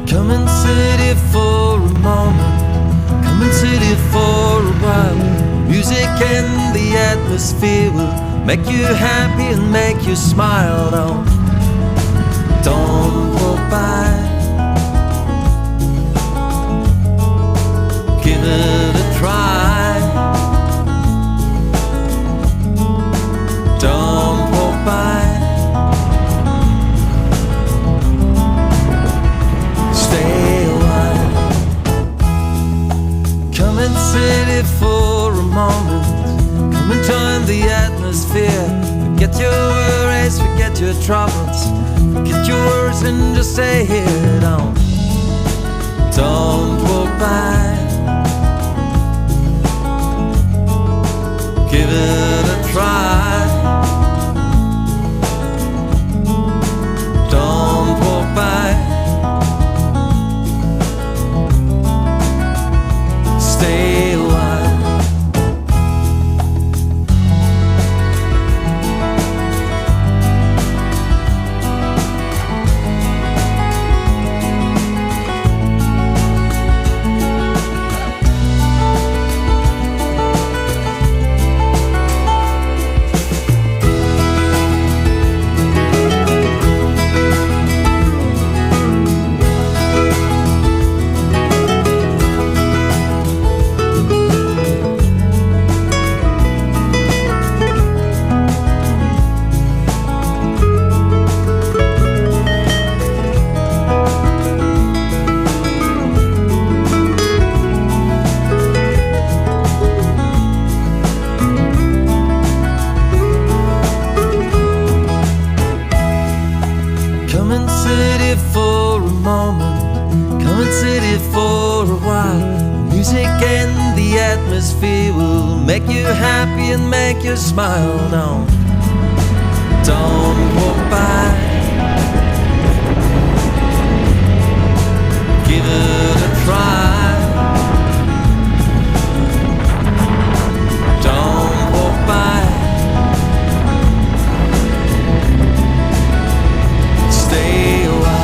Come and sit here for a moment, come and sit here for a while. Music and the atmosphere will make you happy and make you smile. Don't walk by, give it a try. Don't walk by, stay a while. Come and sit here for a moment, come and join the atmosphere. Forget your worries, forget your troubles, forget your worries and just stay here. Don't walk by, give it a try. Don't walk by, stay a while. Come and sit here for a moment, come and sit here for a while. Music and the atmosphere will make you happy and make you smile. Don't walk by, give it a try. Don't walk by, stay a while.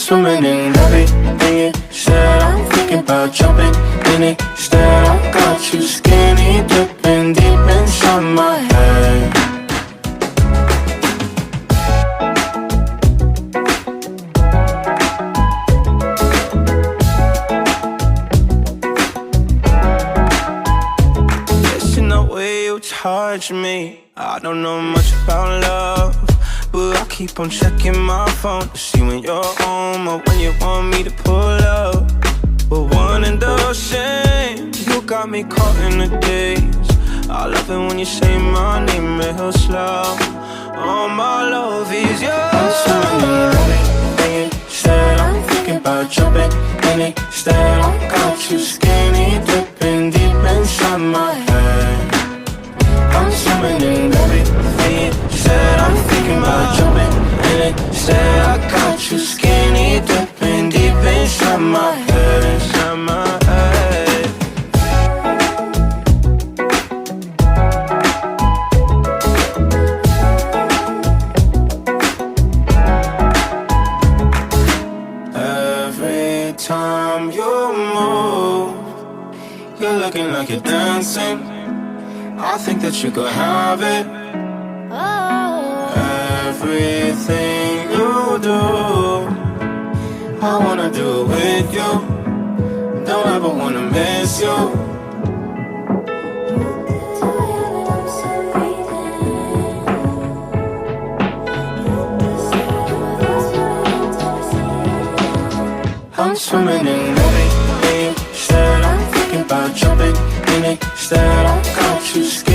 swimming in everything you said. I'm thinking about jumping in it instead. I got you skinny dipping deep inside my head. Listen the way you touch me. I don't know much about love, but I keep on checking my phone to see when you're home or when you want me to pull up. But one and the same, you got me caught in the daze. I love it when you say my name real slow. All my love is yours. I'm swimming in everything you said. I'm thinking about jumping in it instead. I got you skinny dipping deep inside my head. I'm swimming in everything you said. I'm thinking about jumping in it instead. I got you skinny dipping deep inside my head, inside my head. Every time you move, you're looking like you're dancing. I think that you could have it. Everything you do, I wanna do it with you. Don't ever wanna miss you. I'm swimming in everything you said. I'm thinking about jumping in it instead. I got you scared.